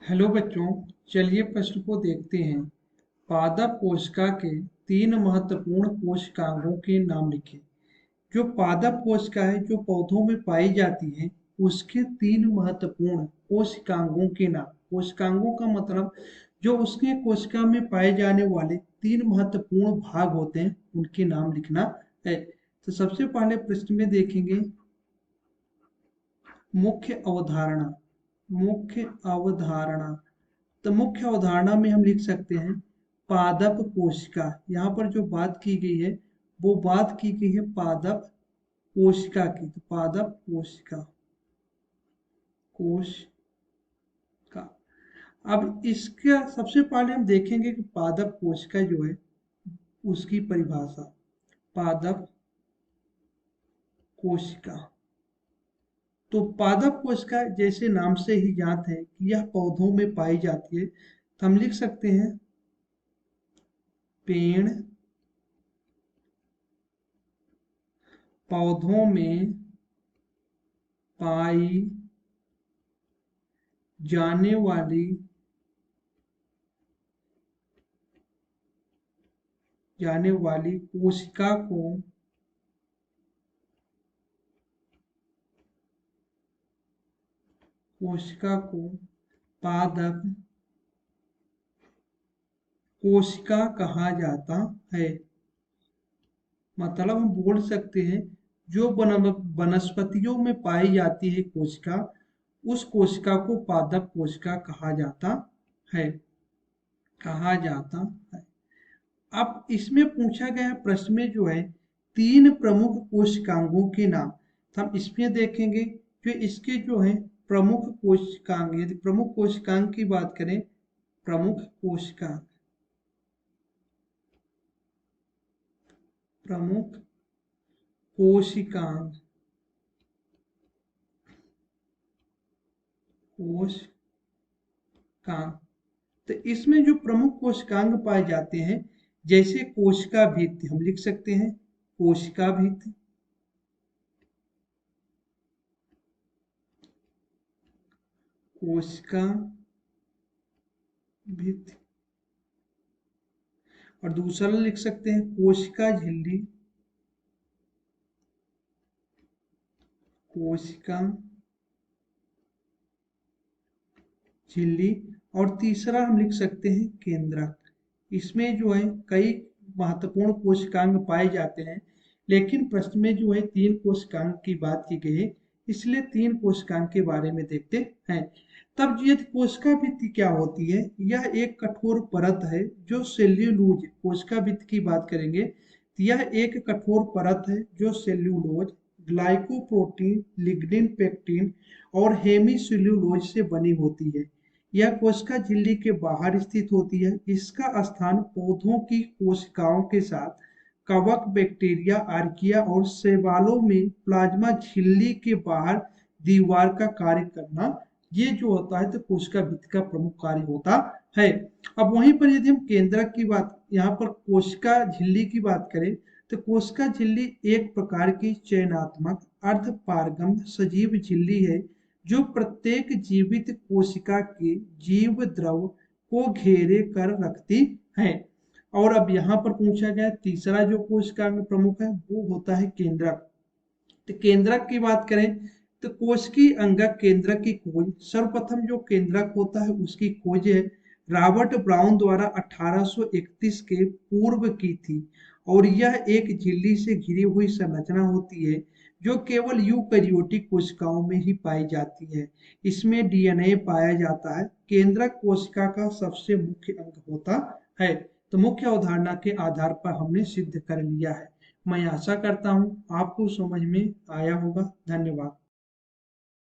Hello बच्चों, चलिए प्रश्न को देखते हैं। पादप कोशिका के तीन महत्वपूर्ण कोशिकांगों के नाम लिखें। जो पादप कोशिका है जो पौधों में पाई जाती है, उसके तीन महत्वपूर्ण कोशिकांगों के नाम। कोशिकांगों का मतलब जो उसके कोशिका में पाए जाने वाले तीन महत्वपूर्ण भाग होते हैं, उनके नाम लिखना है। तो सबसे पहले प्रश्न में देखेंगे मुख्य अवधारणा। मुख्य अवधारणा, तो मुख्य अवधारणा में हम लिख सकते हैं पादप कोशिका। यहाँ पर जो बात की गई है वो बात की गई है पादप कोशिका की। तो पादप कोशिका, कोशिका। अब इसका सबसे पहले हम देखेंगे कि पादप कोशिका जो है उसकी परिभाषा। पादप कोशिका, तो पादप कोशिका जैसे नाम से ही ज्ञात है कि यह पौधों में पाई जाती है। तो हम लिख सकते हैं पेड़ पौधों में पाई जाने वाली कोशिका को पादप कोशिका कहा जाता है। मतलब हम बोल सकते हैं जो वनस्पतियों में पाई जाती है कोशिका, उस कोशिका को पादप कोशिका कहा जाता है। कहा जाता है। अब इसमें पूछा गया प्रश्न में जो है तीन प्रमुख कोशिकांगों के नाम। तो हम इसमें देखेंगे जो इसके जो है प्रमुख कोशिकांग। यदि प्रमुख कोशिकांग की बात करें, प्रमुख कोशिकांग, प्रमुख कोशिकांग, कोशिकांग, तो इसमें जो प्रमुख कोशिकांग पाए जाते हैं, जैसे कोशिका भित्ति, हम लिख सकते हैं कोशिका भित्ति, कोशिका भित्ति, और दूसरा लिख सकते हैं कोशिका झिल्ली, कोशिका झिल्ली, और तीसरा हम लिख सकते हैं केंद्रक। इसमें जो है कई महत्वपूर्ण कोशिकांग पाए जाते हैं, लेकिन प्रश्न में जो है तीन कोशिकांग की बात की गई है, इसलिए तीन कोशिकांग के बारे में देखते हैं। तब ये कोशिका भित्ति क्या होती है? यह एक कठोर परत है जो सेल्यूलोज, कोशिका भित्ति की बात करेंगे तो यह एक कठोर परत है जो सेल्यूलोज, ग्लाइकोप्रोटीन, लिग्निन, पेक्टिन और हेमीसेल्यूलोज से बनी होती है। यह कोशिका झिल्ली के बाहर स्थित होती है। इसका स्थान पौधों की कोशिकाओं के साथ कवक, बैक्टीरिया, आर्किया और शैवालों में प्लाज्मा झिल्ली के बाहर दीवार का कार्य करना, ये जो होता है तो कोशिका भित्ति का प्रमुख कार्य होता है। अब वहीं पर यदि हम केंद्रक की बात, यहाँ पर कोशिका झिल्ली की बात करें, तो कोशिका झिल्ली एक प्रकार की चयनात्मक अर्धपारगम सजीव झिल्ली है जो प्रत्येक जीवित कोशिका के जीव द्रव को घेरे कर रखती है। और अब यहाँ पर पूछा गया तीसरा जो कोशिकांग प्रमुख है वो होता है केंद्रक। तो केंद्रक की बात करें तो कोशिकीय अंगक केंद्रक की खोज, सर्वप्रथम जो केंद्रक होता है उसकी खोज है रॉबर्ट ब्राउन द्वारा 1831 के पूर्व की थी। और यह एक झिल्ली से घिरी हुई संरचना होती है जो केवल यूकैरियोटिक कोशिकाओं में ही पाई जाती है। इसमें डीएनए पाया जाता है। केंद्रक कोशिका का सबसे मुख्य अंग होता है। तो मुख्य अवधारणा के आधार पर हमने सिद्ध कर लिया है। मैं आशा करता हूँ आपको समझ में आया होगा। धन्यवाद।